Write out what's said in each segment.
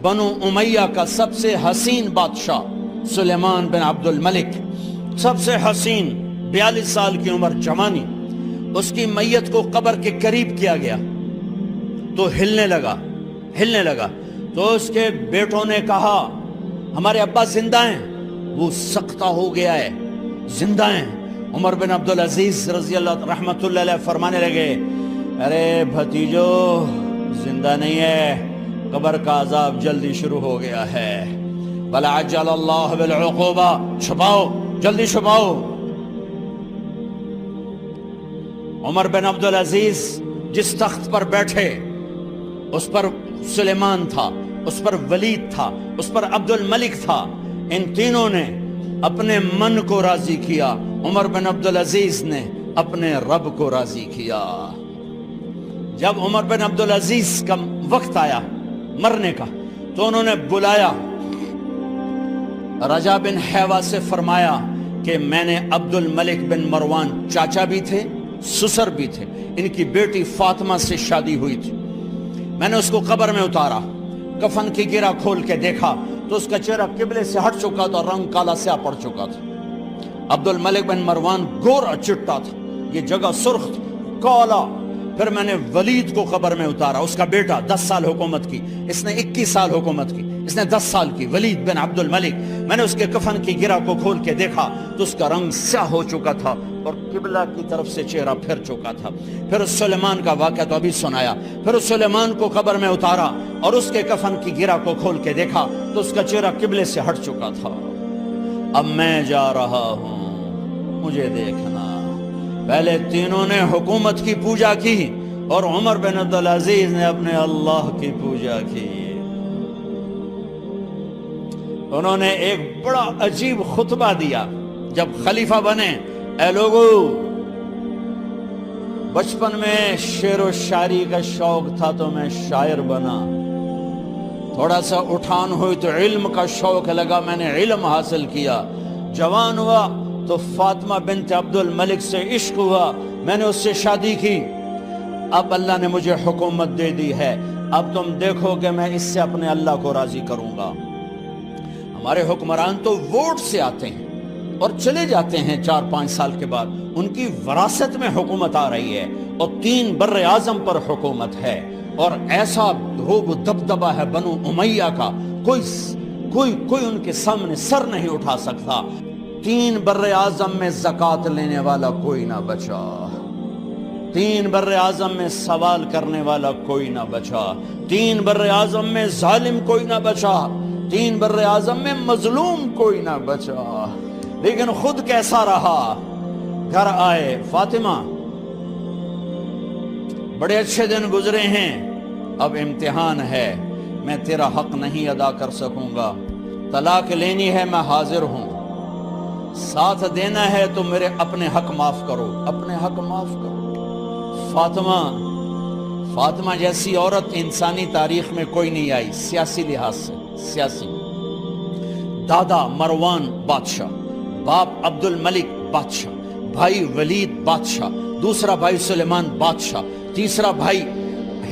بنو امیہ کا سب سے حسین بادشاہ سلیمان بن عبد الملک، سب سے حسین، 42 سال کی عمر، جوانی، اس کی میت کو قبر کے قریب کیا گیا تو ہلنے لگا تو اس کے بیٹوں نے کہا ہمارے ابا زندہ ہیں، وہ سکتہ ہو گیا ہے، زندہ ہیں۔ عمر بن عبدالعزیز رضی اللہ رحمت اللہ علیہ فرمانے لگے ارے بھتیجو زندہ نہیں ہے، قبر کا عذاب جلدی شروع ہو گیا ہے، بل عجل اللہ بالعقوبہ، چھپاؤ، جلدی چھپاؤ۔ عمر بن عبدالعزیز جس تخت پر بیٹھے اس پر سلیمان تھا، اس پر ولید تھا، اس پر عبد الملک تھا، ان تینوں نے اپنے من کو راضی کیا، عمر بن عبدالعزیز نے اپنے رب کو راضی کیا۔ جب عمر بن عبدالعزیز کا وقت آیا مرنے کا تو انہوں نے بلایا رجا بن حیوہ سے، فرمایا کہ میں نے عبد الملک بن مروان چاچا بھی تھے، سسر بھی تھے، ان کی بیٹی فاطمہ سے شادی ہوئی تھی، میں نے اس کو قبر میں اتارا، کفن کی گرہ کھول کے دیکھا تو اس کا چہرہ قبلے سے ہٹ چکا تھا، رنگ کالا سیاہ پڑ چکا تھا۔ عبد الملک بن مروان گورا چٹا تھا، یہ جگہ سرخ تھی، کالا۔ پھر میں نے ولید کو قبر میں اتارا، اس کا بیٹا 10 سال حکومت کی، اس نے 21 سال حکومت کی، اس نے 10 سال کی، ولید بن عبد الملک۔ میں نے اس کے کفن کی گرہ کو کھول کے دیکھا تو اس کا رنگ سیاہ ہو چکا تھا اور قبلہ کی طرف سے چہرہ پھر چکا تھا۔ پھر اس سلیمان کا واقعہ تو ابھی سنایا، پھر اس سلیمان کو قبر میں اتارا اور اس کے کفن کی گرہ کو کھول کے دیکھا تو اس کا چہرہ قبلے سے ہٹ چکا تھا۔ اب میں جا رہا ہوں، مجھے دیکھنا۔ پہلے تینوں نے حکومت کی پوجا کی اور عمر بن عبدالعزیز نے اپنے اللہ کی پوجا کی۔ انہوں نے ایک بڑا عجیب خطبہ دیا جب خلیفہ بنے، اے لوگو، بچپن میں شعر و شاعری کا شوق تھا تو میں شاعر بنا، تھوڑا سا اٹھان ہوئی تو علم کا شوق لگا، میں نے علم حاصل کیا، جوان ہوا تو فاطمہ بنت عبد الملک سے عشق ہوا، میں نے اس سے شادی کی، اب اللہ نے مجھے حکومت دے دی ہے، اب تم دیکھو کہ میں اس سے اپنے اللہ کو راضی کروں گا۔ ہمارے حکمران تو ووٹ سے آتے ہیں اور چلے جاتے ہیں 4-5 سال کے بعد، ان کی وراثت میں حکومت آ رہی ہے اور 3 بر اعظم پر حکومت ہے، اور ایسا روب دبدبہ ہے بنو امیہ کا، کوئی ان کے سامنے سر نہیں اٹھا سکتا۔ 3 بر اعظم میں زکوٰۃ لینے والا کوئی نہ بچا، 3 بر اعظم میں سوال کرنے والا کوئی نہ بچا، 3 بر اعظم میں ظالم کوئی نہ بچا، 3 بر اعظم میں مظلوم کوئی نہ بچا۔ لیکن خود کیسا رہا؟ گھر آئے، فاطمہ بڑے اچھے دن گزرے ہیں، اب امتحان ہے، میں تیرا حق نہیں ادا کر سکوں گا، طلاق لینی ہے میں حاضر ہوں، ساتھ دینا ہے تو میرے اپنے حق معاف کرو، اپنے حق معاف کرو۔ فاطمہ جیسی عورت انسانی تاریخ میں کوئی نہیں آئی، سیاسی لحاظ سے، سیاسی، دادا مروان بادشاہ، باپ عبد الملک بادشاہ، بھائی ولید بادشاہ، دوسرا بھائی سلیمان بادشاہ، تیسرا بھائی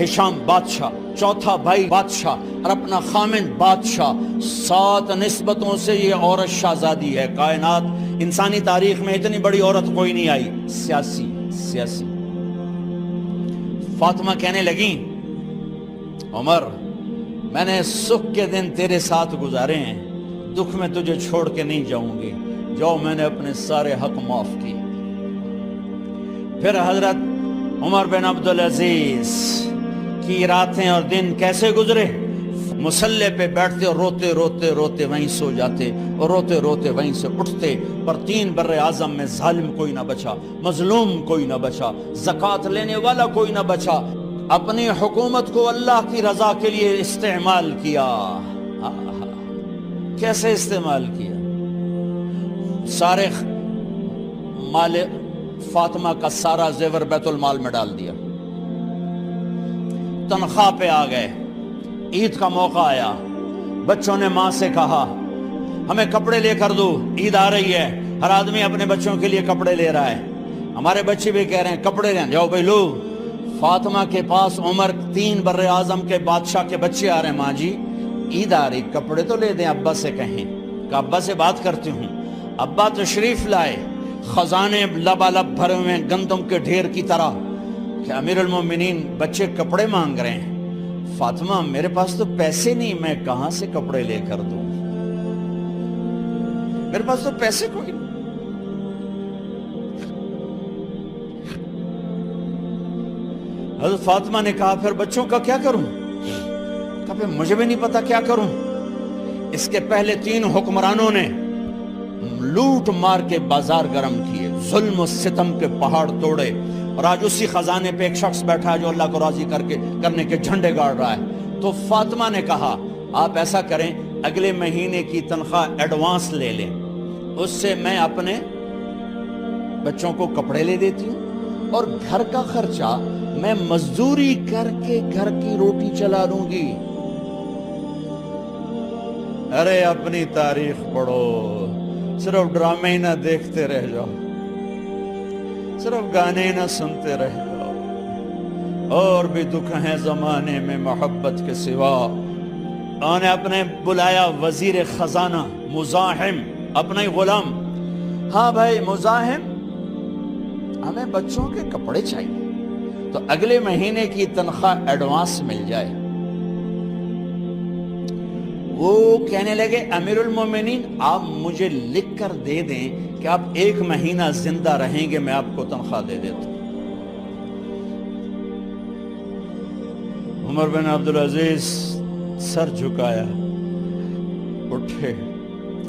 ہشام بادشاہ، چوتھا بھائی بادشاہ اور اپنا خامند بادشاہ، 7 نسبتوں سے یہ عورت شہزادی ہے۔ کائنات انسانی تاریخ میں اتنی بڑی عورت کوئی نہیں آئی، سیاسی۔ فاطمہ کہنے لگیں عمر، میں نے سکھ کے دن تیرے ساتھ گزارے ہیں، دکھ میں تجھے چھوڑ کے نہیں جاؤں گی، جاؤ میں نے اپنے سارے حق معاف کیے۔ پھر حضرت عمر بن عبدالعزیز کی راتیں اور دن کیسے گزرے؟ مسلح پہ بیٹھتے اور روتے وہیں سو جاتے اور روتے وہیں سے اٹھتے، پر 3 بر اعظم میں ظالم کوئی نہ بچا، مظلوم کوئی نہ بچا، زکوٰۃ لینے والا کوئی نہ بچا، اپنی حکومت کو اللہ کی رضا کے لیے استعمال کیا۔ کیسے استعمال کیا؟ سارے مال فاطمہ کا سارا زیور بیت المال میں ڈال دیا، تنخواہ پہ آ گئے، عید کا موقع آیا، بچوں نے ماں سے کہا ہمیں کپڑے لے کر دو، عید آ رہی ہے، ہر آدمی اپنے بچوں کے لیے کپڑے لے رہا ہے، ہمارے بچے بھی کہہ رہے ہیں کپڑے لیں، جاؤ بھائی لو۔ فاطمہ کے پاس عمر 3 بر اعظم کے بادشاہ کے بچے آ رہے ہیں، ماں جی عید آ رہی, کپڑے تو لے دیں, ابا سے کہیں کہ ابا سے بات کرتی ہوں. ابا تشریف لائے, خزانے لبالب بھرے ہوئے گندم کے ڈھیر کی طرح, کہ امیر المومنین بچے کپڑے مانگ رہے ہیں. فاطمہ میرے پاس تو پیسے نہیں, میں کہاں سے کپڑے لے کر دوں, میرے پاس تو پیسے کوئی نہیں. حضرت فاطمہ نے کہا پھر بچوں کا کیا کروں؟ کہا پھر مجھے بھی نہیں پتا کیا کروں. اس کے پہلے 3 حکمرانوں نے لوٹ مار کے بازار گرم کیے, ظلم و ستم کے پہاڑ توڑے, اور آج اسی خزانے پہ ایک شخص بیٹھا ہے جو اللہ کو راضی کرنے کے جھنڈے گاڑ رہا ہے. تو فاطمہ نے کہا آپ ایسا کریں, اگلے مہینے کی تنخواہ ایڈوانس لے لیں, اس سے میں اپنے بچوں کو کپڑے لے دیتی ہوں, اور گھر کا خرچہ میں مزدوری کر کے گھر کی روٹی چلا لوں گی. ارے اپنی تاریخ پڑھو, صرف ڈرامے ہی نہ دیکھتے رہ جاؤ, صرف گانے نہ سنتے رہ جاؤ. اور بھی دکھ ہیں زمانے میں محبت کے سوا. انہوں نے اپنے بلایا وزیر خزانہ مزاحم, اپنا ہی غلام. ہاں بھائی مزاحم, ہمیں بچوں کے کپڑے چاہیے, تو اگلے مہینے کی تنخواہ ایڈوانس مل جائے. وہ کہنے لگے امیر المومنین آپ مجھے لکھ کر دے دیں کہ آپ 1 مہینہ زندہ رہیں گے, میں آپ کو تنخواہ دے دیتا ہوں. عمر بن عبدالعزیز سر جھکایا, اٹھے,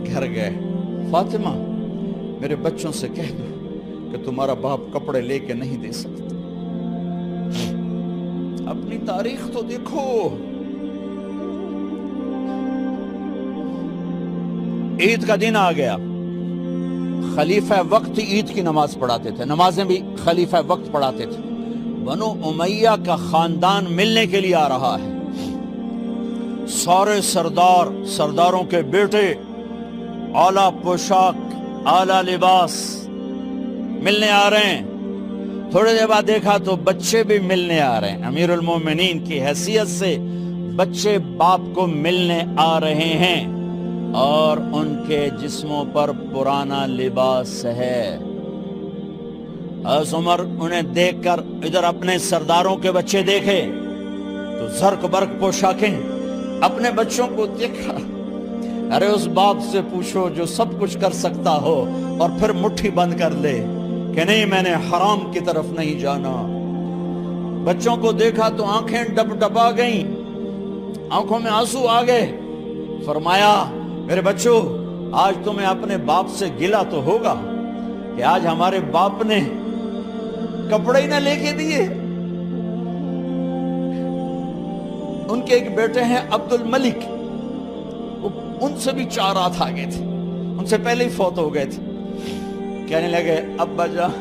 گھر گئے. فاطمہ میرے بچوں سے کہہ دو کہ تمہارا باپ کپڑے لے کے نہیں دے سکتا. اپنی تاریخ تو دیکھو. عید کا دن آ گیا, خلیفہ وقت عید کی نماز پڑھاتے تھے, نمازیں بھی خلیفہ وقت پڑھاتے تھے. بنو امیہ کا خاندان ملنے کے لیے آ رہا ہے. سارے سرداروں کے بیٹے اعلیٰ پوشاک, اعلیٰ لباس ملنے آ رہے ہیں. تھوڑے دیر بعد دیکھا تو بچے بھی ملنے آ رہے ہیں. امیر المومنین کی حیثیت سے بچے باپ کو ملنے آ رہے ہیں, اور ان کے جسموں پر پرانا لباس ہے. حضرت عمر انہیں دیکھ کر ادھر اپنے سرداروں کے بچے دیکھے تو زرق برق پوشاکیں, اپنے بچوں کو دیکھا. ارے اس باپ سے پوچھو جو سب کچھ کر سکتا ہو اور پھر مٹھی بند کر لے کہ نہیں میں نے حرام کی طرف نہیں جانا. بچوں کو دیکھا تو آنکھیں ڈب ڈبا گئیں, آنکھوں میں آنسو آ گئے. فرمایا میرے بچوں آج تمہیں اپنے باپ سے گلہ تو ہوگا کہ آج ہمارے باپ نے کپڑے ہی نہ لے کے دیے. ان کے ایک بیٹے ہیں عبد الملک, ان سے بھی 4 ہاتھ آگے تھے, ان سے پہلے ہی فوت ہو گئے تھے. کہنے لگے ابا جان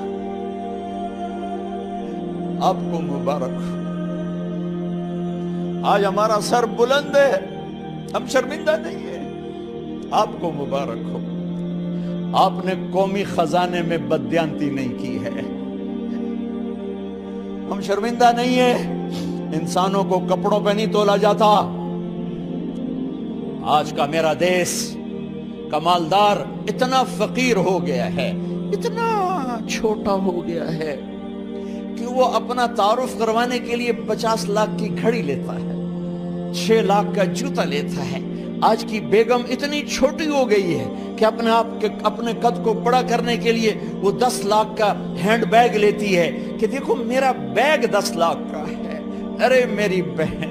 آپ کو مبارک ہو, آج ہمارا سر بلند ہے, ہم شرمندہ نہیں ہیں, آپ کو مبارک ہو. آپ نے قومی خزانے میں بددیانتی نہیں کی ہے, ہم شرمندہ نہیں ہیں. انسانوں کو کپڑوں پہ نہیں تولا جاتا. آج کا میرا دیس کا مالدار اتنا فقیر ہو گیا ہے, اتنا چھوٹا ہو گیا ہے کہ وہ اپنا تعارف کروانے کے لیے 50 لاکھ کی گھڑی لیتا ہے, 6 لاکھ کا جوتا لیتا ہے. آج کی بیگم اتنی چھوٹی ہو گئی ہے کہ اپنے قد کو بڑا کرنے کے لیے وہ 10 لاکھ کا ہینڈ بیگ لیتی ہے کہ دیکھو میرا بیگ 10 لاکھ کا ہے. ارے میری بہن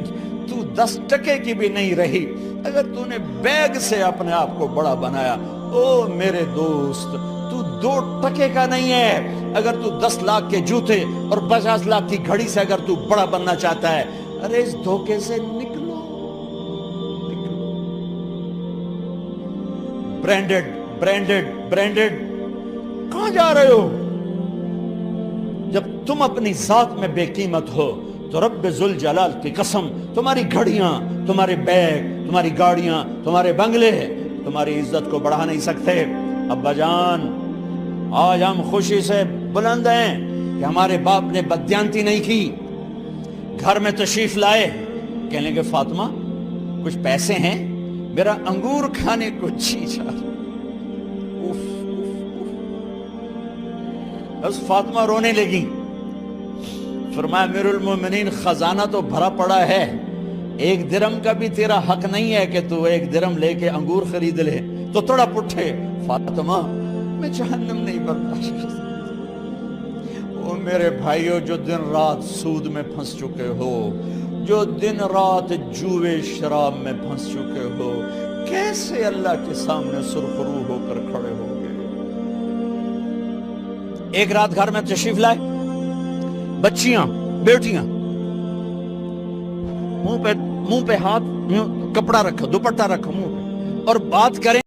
تو 10 ٹکے کی بھی نہیں رہی اگر تو نے بیگ سے اپنے آپ کو بڑا بنایا. او میرے دوست تو 2 ٹکے کا نہیں ہے اگر تو 10 لاکھ کے جوتے اور 50 لاکھ کی گھڑی سے اگر تو بڑا بننا چاہتا ہے. ارے اس دھوکے سے نکلو. برینڈڈ کہاں جا رہے ہو؟ جب تم اپنی ذات میں بے قیمت ہو تو رب ذوالجلال کی قسم تمہاری گھڑیاں, تمہارے بیگ, تمہاری گاڑیاں, تمہارے بنگلے تمہاری عزت کو بڑھا نہیں سکتے. ابا جان آج ہم خوشی سے بلند ہیں کہ ہمارے باپ نے بددیانتی نہیں کی. گھر میں تشریف لائے, کہنے لگے فاطمہ کچھ پیسے ہیں، میرا انگور کھانے کو جی چاہ۔ بس فاطمہ رونے لگی، فرمایا امیر المومنین خزانہ تو بھرا پڑا ہے، 1 درہم کا بھی تیرا حق نہیں ہے کہ تو 1 درہم لے کے انگور خرید لے۔ تو تھوڑا پٹھے، فاطمہ میں جہنم نہیں برداشت کر سکتی۔ او میرے بھائیو، جو دن رات سود میں پھنس چکے ہو، جو دن رات جوے شراب میں پھنس چکے ہو، کیسے اللہ کے سامنے سرخرو ہو کر کھڑے ہو گئے؟ ایک رات گھر میں تشریف لائے، بچیاں بیٹیاں، منہ پہ ہاتھ، کپڑا رکھا، دوپٹہ رکھا منہ پہ، اور بات کریں